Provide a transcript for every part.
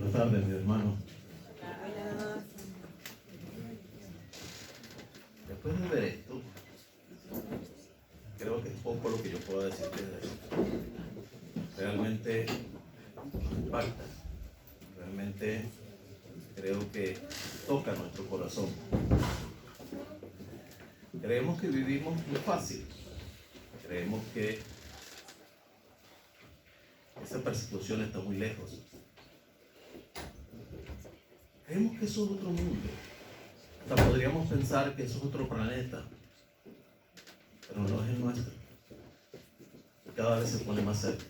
Buenas tardes, mi hermano. Después de ver esto, creo que es poco lo que yo puedo decirte de esto. Realmente nos impacta. Realmente creo que toca nuestro corazón. Creemos que vivimos muy fácil. Creemos que esa persecución está muy lejos. Creemos que eso es otro mundo. Hasta podríamos pensar que eso es otro planeta. Pero no es el nuestro. Cada vez se pone más cerca.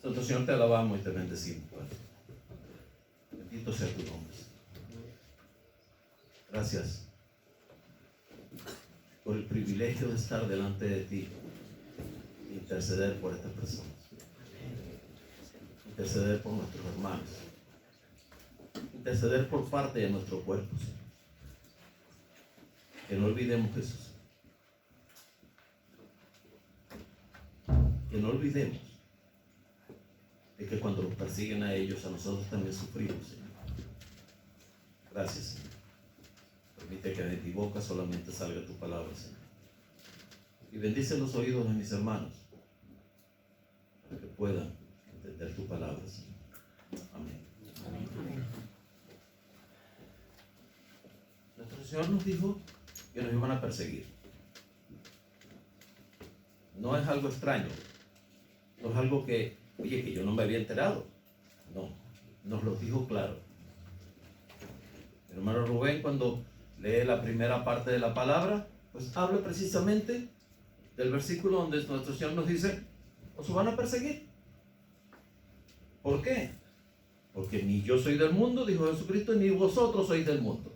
Santo Señor, te alabamos y te bendecimos, Padre. Bendito sea tu nombre. Gracias por el privilegio de estar delante de ti e interceder por estas personas. Interceder por nuestros hermanos. Interceder por parte de nuestro cuerpo, Señor. Que no olvidemos eso. Que no olvidemos de que cuando los persiguen a ellos, a nosotros también sufrimos, Señor. Gracias, Señor. Permite que de mi boca solamente salga tu palabra, Señor. Y bendice los oídos de mis hermanos para que puedan entender tu palabra, Señor. Amén. Amén. Nuestro Señor nos dijo que nos iban a perseguir. No es algo extraño. No es algo que, oye, que yo no me había enterado. No, nos lo dijo claro. El hermano Rubén, cuando lee la primera parte de la palabra, pues habla precisamente del versículo donde nuestro Señor nos dice: os van a perseguir. ¿Por qué? Porque ni yo soy del mundo, dijo Jesucristo, ni vosotros sois del mundo.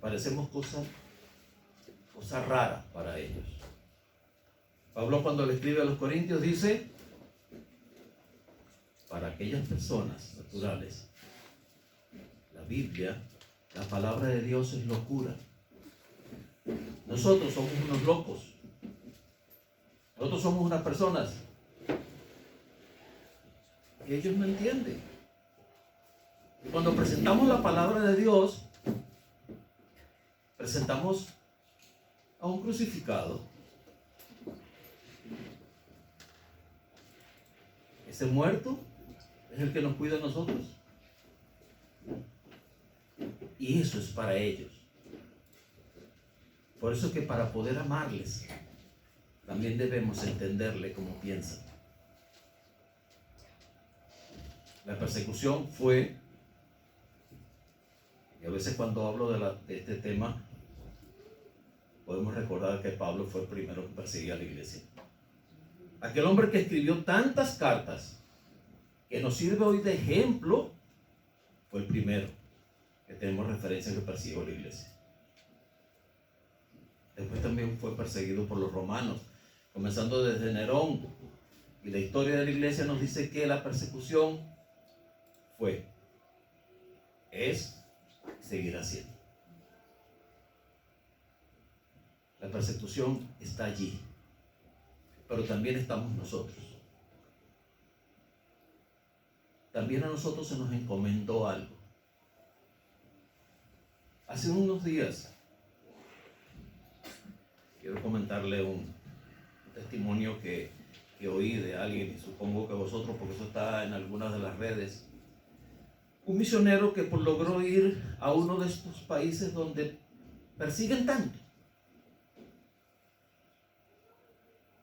Parecemos cosas raras para ellos. Pablo, cuando le escribe a los Corintios, dice: para aquellas personas naturales, la Biblia, la palabra de Dios es locura. Nosotros somos unos locos. Nosotros somos unas personas que ellos no entienden. Y cuando presentamos la palabra de Dios, presentamos a un crucificado. Ese muerto es el que nos cuida a nosotros. Y eso es para ellos. Por eso es que para poder amarles, también debemos entenderle como piensan. La persecución fue, y a veces cuando hablo de este tema, podemos recordar que Pablo fue el primero que perseguía a la iglesia. Aquel hombre que escribió tantas cartas, que nos sirve hoy de ejemplo, fue el primero que tenemos referencia que persiguió a la iglesia. Después también fue perseguido por los romanos, comenzando desde Nerón. Y la historia de la iglesia nos dice que la persecución es y seguirá siendo. La persecución está allí, pero también estamos nosotros. También a nosotros se nos encomendó algo. Hace unos días, quiero comentarle un testimonio que oí de alguien, y supongo que vosotros, porque eso está en algunas de las redes. Un misionero que logró ir a uno de estos países donde persiguen tanto.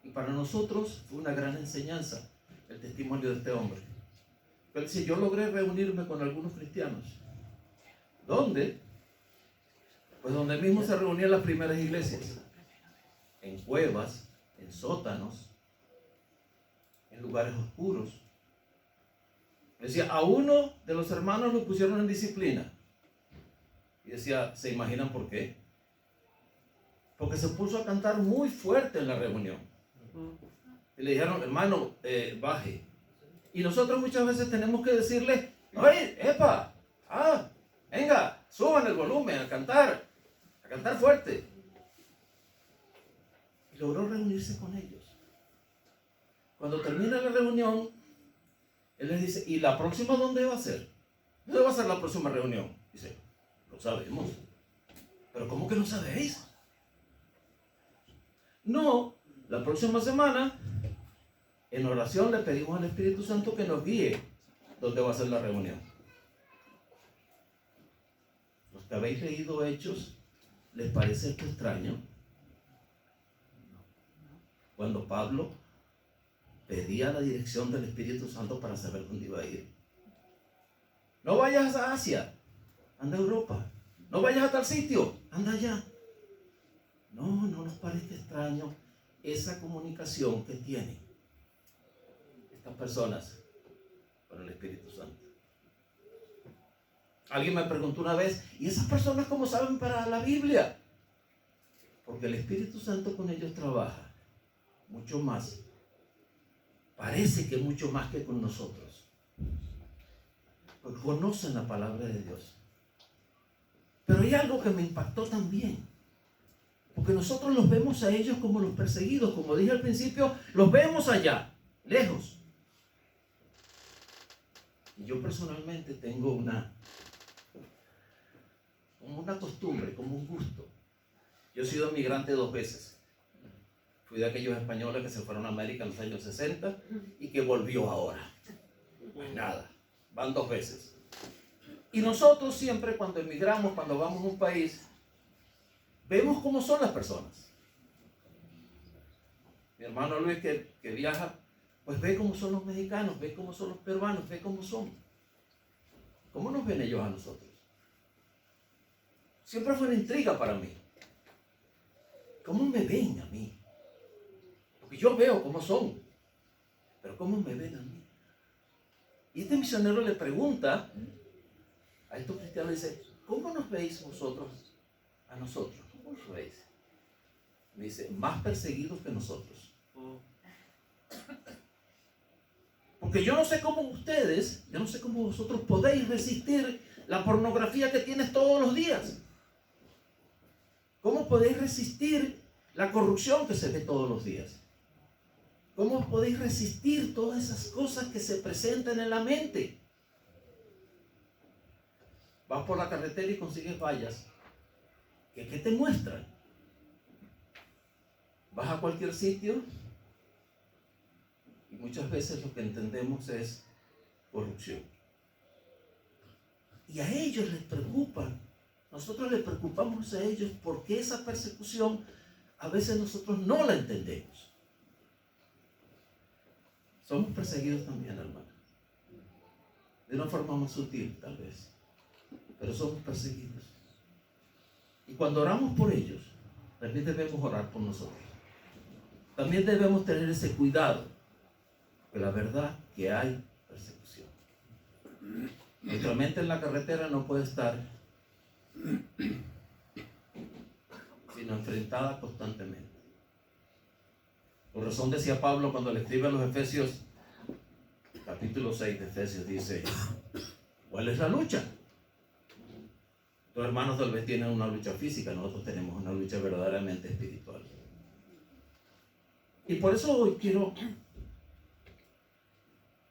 Y para nosotros fue una gran enseñanza el testimonio de este hombre. Él dice: yo logré reunirme con algunos cristianos. ¿Dónde? Pues donde mismo se reunían las primeras iglesias. En cuevas, en sótanos, en lugares oscuros. Decía, a uno de los hermanos lo pusieron en disciplina. Y decía, ¿se imaginan por qué? Porque se puso a cantar muy fuerte en la reunión. Y le dijeron, hermano, baje. Y nosotros muchas veces tenemos que decirle, oye, epa, venga, suban el volumen a cantar fuerte. Y logró reunirse con ellos. Cuando termina la reunión, él les dice, ¿y la próxima dónde va a ser? ¿Dónde va a ser la próxima reunión? Dice, lo sabemos. ¿Pero cómo que no sabéis? No, la próxima semana, en oración le pedimos al Espíritu Santo que nos guíe dónde va a ser la reunión. Los que habéis leído Hechos, ¿les parece esto extraño? Cuando Pablo pedía la dirección del Espíritu Santo para saber dónde iba a ir. No vayas a Asia, anda a Europa. No vayas a tal sitio, anda allá. No nos parece extraño esa comunicación que tienen estas personas con el Espíritu Santo. Alguien me preguntó una vez, ¿y esas personas cómo saben para la Biblia? Porque el Espíritu Santo con ellos trabaja mucho más. Parece que mucho más que con nosotros. Porque conocen la palabra de Dios. Pero hay algo que me impactó también. Porque nosotros los vemos a ellos como los perseguidos. Como dije al principio, los vemos allá, lejos. Y yo personalmente tengo una costumbre, como un gusto. Yo he sido migrante 2 veces. Fui de aquellos españoles que se fueron a América en los años 60 y que volvió ahora. Pues nada, van 2 veces. Y nosotros siempre cuando emigramos, cuando vamos a un país, vemos cómo son las personas. Mi hermano Luis que viaja, pues ve cómo son los mexicanos, ve cómo son los peruanos, ve cómo son. ¿Cómo nos ven ellos a nosotros? Siempre fue una intriga para mí. ¿Cómo me ven a mí? Porque yo veo cómo son, pero ¿cómo me ven a mí? Y este misionero le pregunta a estos cristianos, dice, ¿cómo nos veis vosotros a nosotros? ¿Cómo nos veis? Me dice, más perseguidos que nosotros. Porque yo no sé cómo ustedes, yo no sé cómo vosotros podéis resistir la pornografía que tienes todos los días. ¿Cómo podéis resistir la corrupción que se ve todos los días? ¿Cómo podéis resistir todas esas cosas que se presentan en la mente? Vas por la carretera y consigues vallas. ¿Qué te muestran? Vas a cualquier sitio y muchas veces lo que entendemos es corrupción. Y a ellos les preocupa. Nosotros les preocupamos a ellos porque esa persecución a veces nosotros no la entendemos. Somos perseguidos también, hermano. De una forma más sutil, tal vez. Pero somos perseguidos. Y cuando oramos por ellos, también debemos orar por nosotros. También debemos tener ese cuidado. Que la verdad que hay persecución. Nuestra mente en la carretera no puede estar sino enfrentada constantemente. Por razón decía Pablo cuando le escribe a los Efesios, capítulo 6 de Efesios, dice, ¿cuál es la lucha? Tus hermanos tal vez tienen una lucha física, nosotros tenemos una lucha verdaderamente espiritual. Y por eso hoy quiero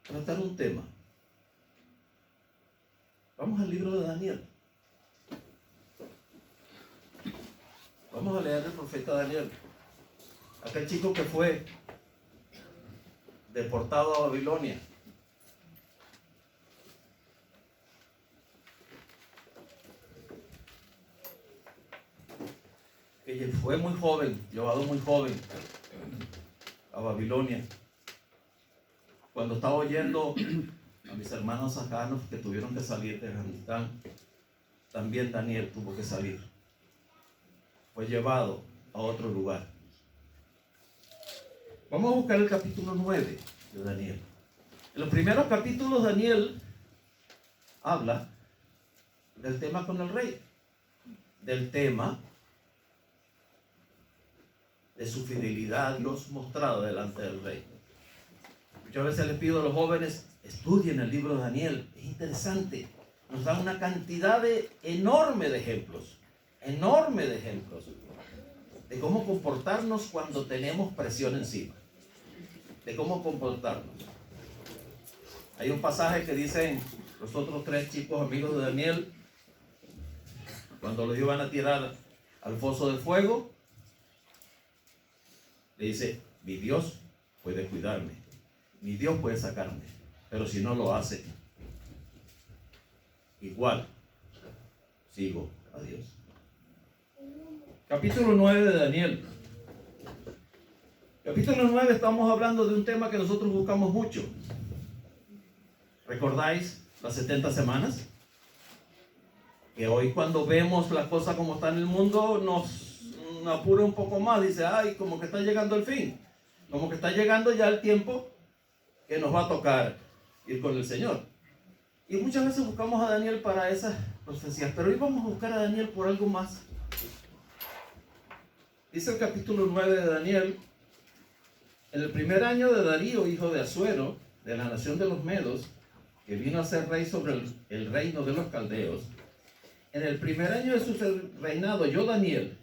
tratar un tema. Vamos al libro de Daniel. Vamos a leer el profeta Daniel. Aquel chico que fue deportado a Babilonia. Que fue muy joven, llevado muy joven a Babilonia. Cuando estaba oyendo a mis hermanos sacanos que tuvieron que salir de Afganistán, también Daniel tuvo que salir. Fue llevado a otro lugar. Vamos a buscar el capítulo 9 de Daniel. En los primeros capítulos Daniel habla del tema con el rey, del tema de su fidelidad a Dios mostrada delante del rey. Muchas veces les pido a los jóvenes, estudien el libro de Daniel, es interesante, nos da una cantidad enorme de ejemplos de cómo comportarnos cuando tenemos presión encima. de cómo comportarnos. Hay un pasaje que dicen los otros 3 chicos amigos de Daniel, cuando los iban a tirar al foso del fuego, le dice: mi Dios puede cuidarme, mi Dios puede sacarme, pero si no lo hace, igual sigo a Dios. Capítulo 9 de Daniel. Capítulo 9 estamos hablando de un tema que nosotros buscamos mucho. ¿Recordáis las 70 semanas? Que hoy, cuando vemos las cosas como están en el mundo, nos apura un poco más. Dice: ay, como que está llegando el fin, como que está llegando ya el tiempo que nos va a tocar ir con el Señor. Y muchas veces buscamos a Daniel para esas profecías, pero hoy vamos a buscar a Daniel por algo más. Dice el capítulo 9 de Daniel: en el primer año de Darío, hijo de Asuero, de la nación de los Medos, que vino a ser rey sobre el reino de los caldeos, en el primer año de su reinado, yo, Daniel,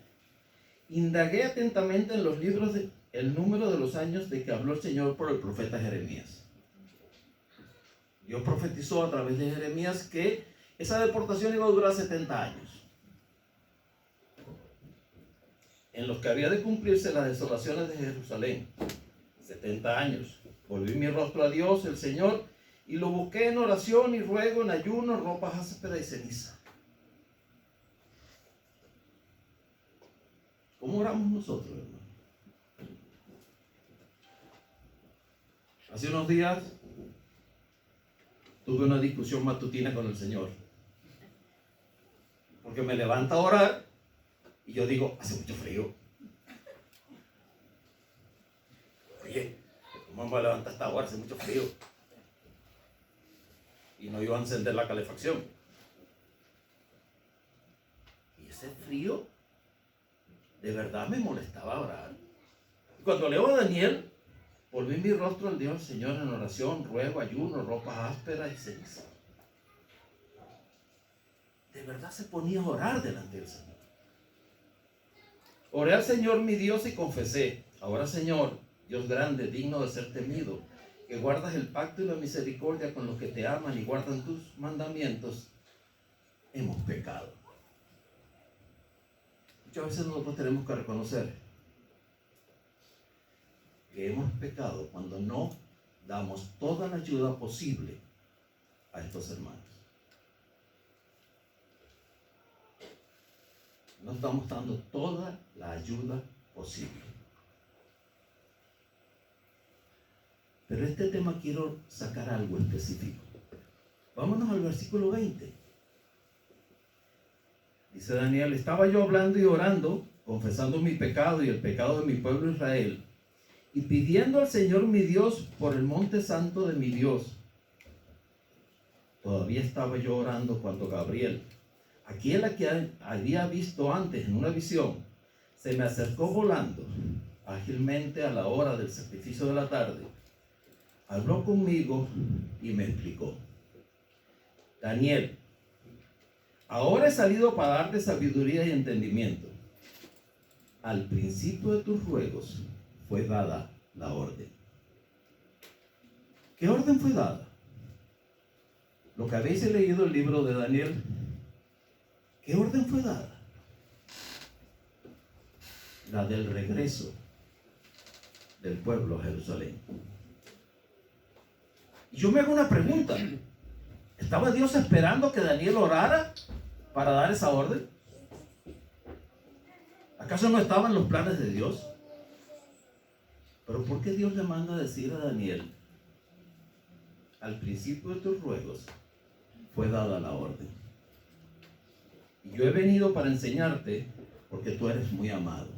indagué atentamente en los libros el número de los años de que habló el Señor por el profeta Jeremías. Dios profetizó a través de Jeremías que esa deportación iba a durar 70 años, en los que había de cumplirse las desolaciones de Jerusalén. 70 años. Volví mi rostro a Dios, el Señor, y lo busqué en oración y ruego, en ayuno, ropas ásperas y ceniza. ¿Cómo oramos nosotros, hermano? Hace unos días tuve una discusión matutina con el Señor, porque me levanta a orar y yo digo: hace mucho frío. Oye, ¿cómo me levanta hasta ahora? Hace mucho frío. Y no iba a encender la calefacción. Y ese frío de verdad me molestaba orar. Y cuando leo a Daniel, volví mi rostro al Dios, Señor, en oración, ruego, ayuno, ropas ásperas y ceniza. De verdad se ponía a orar delante del Señor. Oré al Señor mi Dios y confesé: ahora, Señor, Dios grande, digno de ser temido, que guardas el pacto y la misericordia con los que te aman y guardan tus mandamientos, hemos pecado. Muchas veces nosotros tenemos que reconocer que hemos pecado cuando no damos toda la ayuda posible a estos hermanos. No estamos dando toda la ayuda posible. Pero este tema quiero sacar algo específico. Vámonos al versículo 20. Dice Daniel: estaba yo hablando y orando, confesando mi pecado y el pecado de mi pueblo Israel, y pidiendo al Señor mi Dios por el monte santo de mi Dios. Todavía estaba yo orando cuando Gabriel, aquel a quien había visto antes en una visión, se me acercó volando ágilmente a la hora del sacrificio de la tarde. Habló conmigo y me explicó: Daniel, ahora he salido para darte sabiduría y entendimiento. Al principio de tus ruegos fue dada la orden. ¿Qué orden fue dada? Lo que habéis leído el libro de Daniel, ¿qué orden fue dada? La del regreso del pueblo a Jerusalén. Y yo me hago una pregunta: ¿estaba Dios esperando que Daniel orara para dar esa orden? ¿Acaso no estaban los planes de Dios? Pero ¿por qué Dios le manda a decir a Daniel: al principio de tus ruegos fue dada la orden? Y yo he venido para enseñarte, porque tú eres muy amado.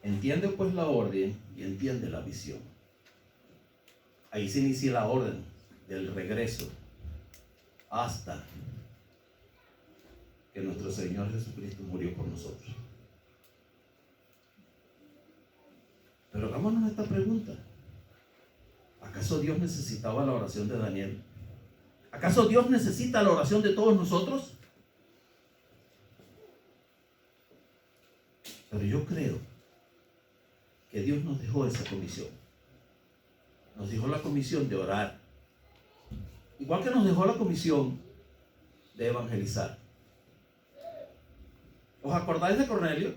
Entiende pues la orden y entiende la visión. Ahí se inicia la orden del regreso hasta que nuestro Señor Jesucristo murió por nosotros. Pero hagámonos esta pregunta: ¿acaso Dios necesitaba la oración de Daniel? ¿Acaso Dios necesita la oración de todos nosotros? Pero yo creo que que Dios nos dejó esa comisión. Nos dejó la comisión de orar. Igual que nos dejó la comisión de evangelizar. ¿Os acordáis de Cornelio?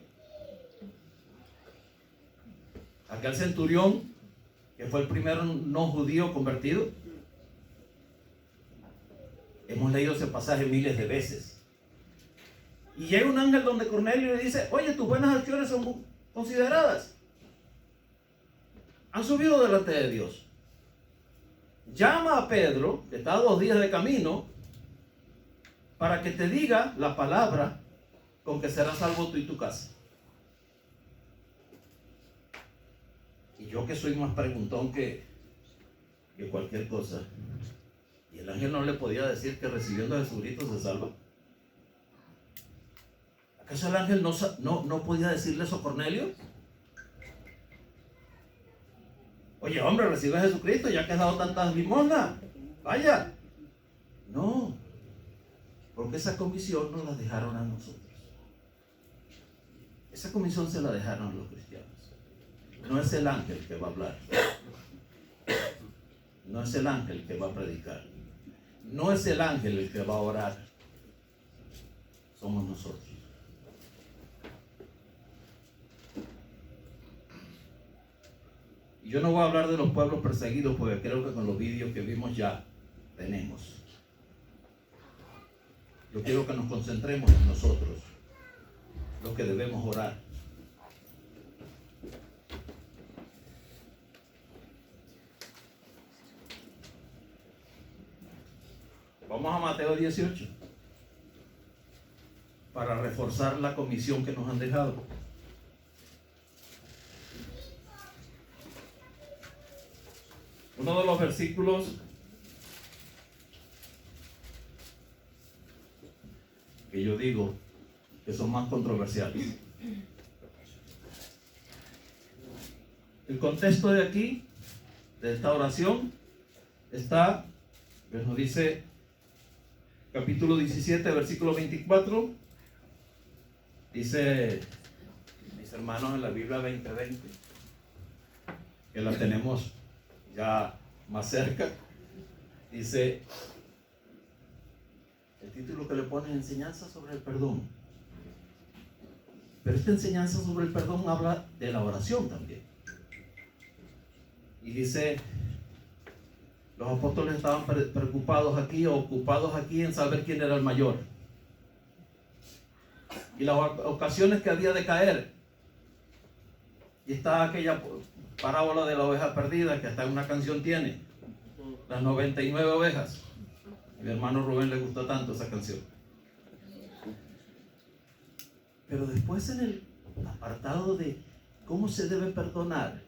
Aquel centurión que fue el primer no judío convertido. Hemos leído ese pasaje miles de veces. Y llega un ángel donde Cornelio le dice: oye, tus buenas acciones son consideradas. Han subido delante de Dios. Llama a Pedro, que está a 2 días de camino, para que te diga la palabra con que serás salvo tú y tu casa. Y yo, que soy más preguntón que cualquier cosa, y el ángel no le podía decir que recibiendo a Jesucristo se salva. ¿Acaso el ángel no podía decirle eso a Cornelio? Oye, hombre, recibe a Jesucristo, ya que has dado tantas limosnas, vaya. No, porque esa comisión nos la dejaron a nosotros. Esa comisión se la dejaron a los cristianos. No es el ángel que va a hablar. No es el ángel que va a predicar. No es el ángel el que va a orar. Somos nosotros. Y yo no voy a hablar de los pueblos perseguidos, porque creo que con los vídeos que vimos ya tenemos. Yo quiero que nos concentremos en nosotros, los que debemos orar. Vamos a Mateo 18 para reforzar la comisión que nos han dejado. Uno de los versículos que yo digo que son más controversiales. El contexto de aquí, de esta oración, está, nos dice capítulo 17, versículo 24, dice, mis hermanos, en la Biblia 2020, que la tenemos ya más cerca, dice, el título que le pone: enseñanza sobre el perdón. Pero esta enseñanza sobre el perdón habla de la oración también. Y dice, los apóstoles estaban preocupados aquí, o ocupados aquí, en saber quién era el mayor. Y las ocasiones que había de caer. Y está aquella parábola de la oveja perdida, que hasta una canción tiene, las 99 ovejas. A mi hermano Rubén le gusta tanto esa canción. Pero después, en el apartado de cómo se debe perdonar,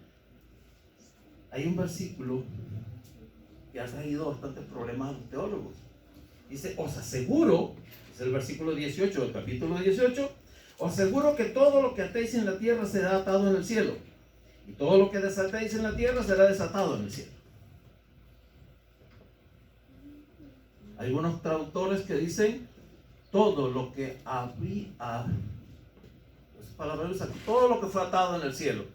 hay un versículo que ha traído bastantes problemas a los teólogos. Dice: os aseguro, es el versículo 18 del capítulo 18, os aseguro que todo lo que atéis en la tierra será atado en el cielo, y todo lo que desatéis en la tierra será desatado en el cielo. Hay algunos traductores que dicen: todo lo que había, todo lo que fue atado en el cielo,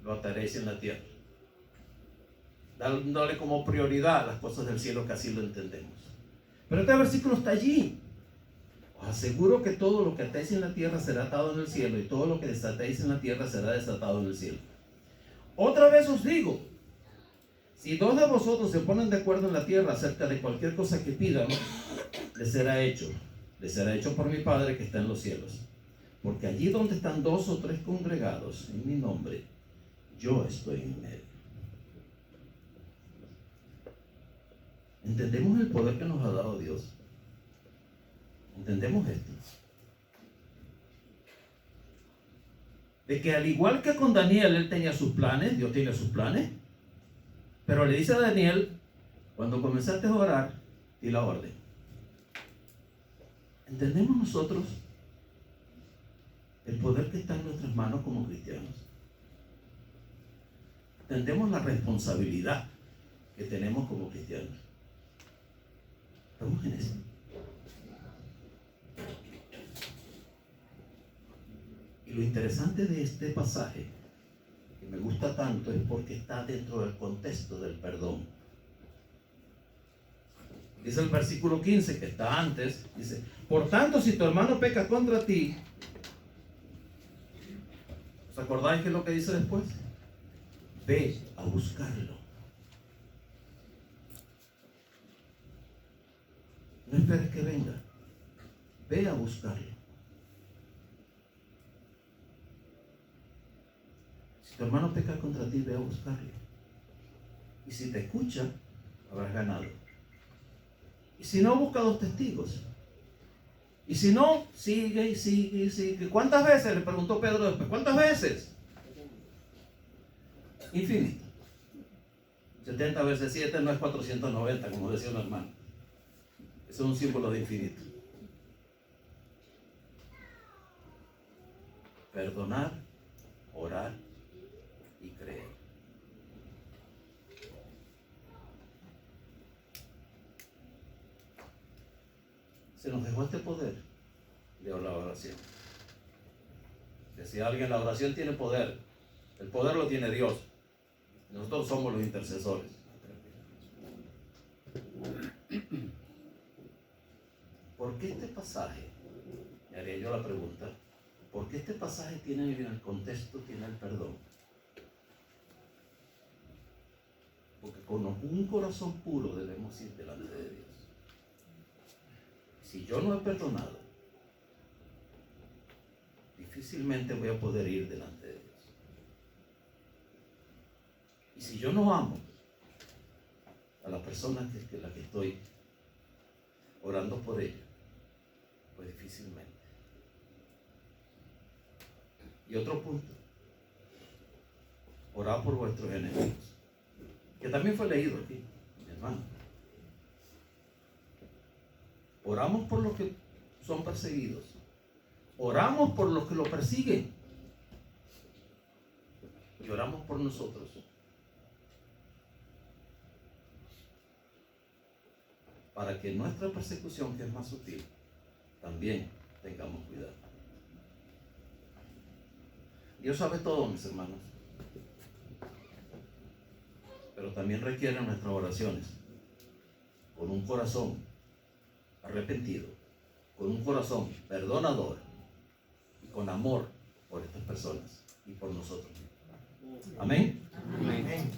lo ataréis en la tierra, dándole como prioridad a las cosas del cielo, que así lo entendemos. Pero este versículo está allí. Os aseguro que todo lo que atéis en la tierra será atado en el cielo, y todo lo que desatéis en la tierra será desatado en el cielo. Otra vez os digo, si 2 de vosotros se ponen de acuerdo en la tierra acerca de cualquier cosa que pidan, les será hecho. Les será hecho por mi Padre que está en los cielos. Porque allí donde están 2 o 3 congregados en mi nombre, yo estoy en medio. ¿Entendemos el poder que nos ha dado Dios? ¿Entendemos esto? De que al igual que con Daniel, él tenía sus planes, Dios tiene sus planes, pero le dice a Daniel: cuando comenzaste a orar, di la orden. ¿Entendemos nosotros el poder que está en nuestras manos como cristianos? ¿Entendemos la responsabilidad que tenemos como cristianos? Estamos en eso. Y lo interesante de este pasaje, que me gusta tanto, es porque está dentro del contexto del perdón. Dice el versículo 15, que está antes, dice: por tanto, si tu hermano peca contra ti, ¿os acordáis qué es lo que dice después? Ve a buscarlo. No esperes que venga. Ve a buscarlo. Si tu hermano peca contra ti, ve a buscarlo. Y si te escucha, habrás ganado. Y si no, busca 2 testigos. Y si no, sigue y sigue y sigue. ¿Cuántas veces? Le preguntó Pedro después. ¿Cuántas veces? Infinito. 70 veces 7 no es 490, como decía un hermano. Eso es un símbolo de infinito. Perdonar, orar y creer. Se nos dejó este poder de la oración. Decía alguien, la oración tiene poder. El poder lo tiene Dios. Nosotros somos los intercesores. ¿Por qué este pasaje? Me haría yo la pregunta. ¿Por qué este pasaje tiene en el contexto, tiene el perdón? Porque con un corazón puro debemos ir delante de Dios. Si yo no he perdonado, difícilmente voy a poder ir delante de Dios. Y si yo no amo a la persona que la que estoy orando por ella, pues difícilmente. Y otro punto: orad por vuestros enemigos, que también fue leído aquí, mi hermano. Oramos por los que son perseguidos. Oramos por los que lo persiguen. Y oramos por nosotros. Para que nuestra persecución, que es más sutil, también tengamos cuidado. Dios sabe todo, mis hermanos. Pero también requiere nuestras oraciones con un corazón arrepentido, con un corazón perdonador y con amor por estas personas y por nosotros. Amén. Amén.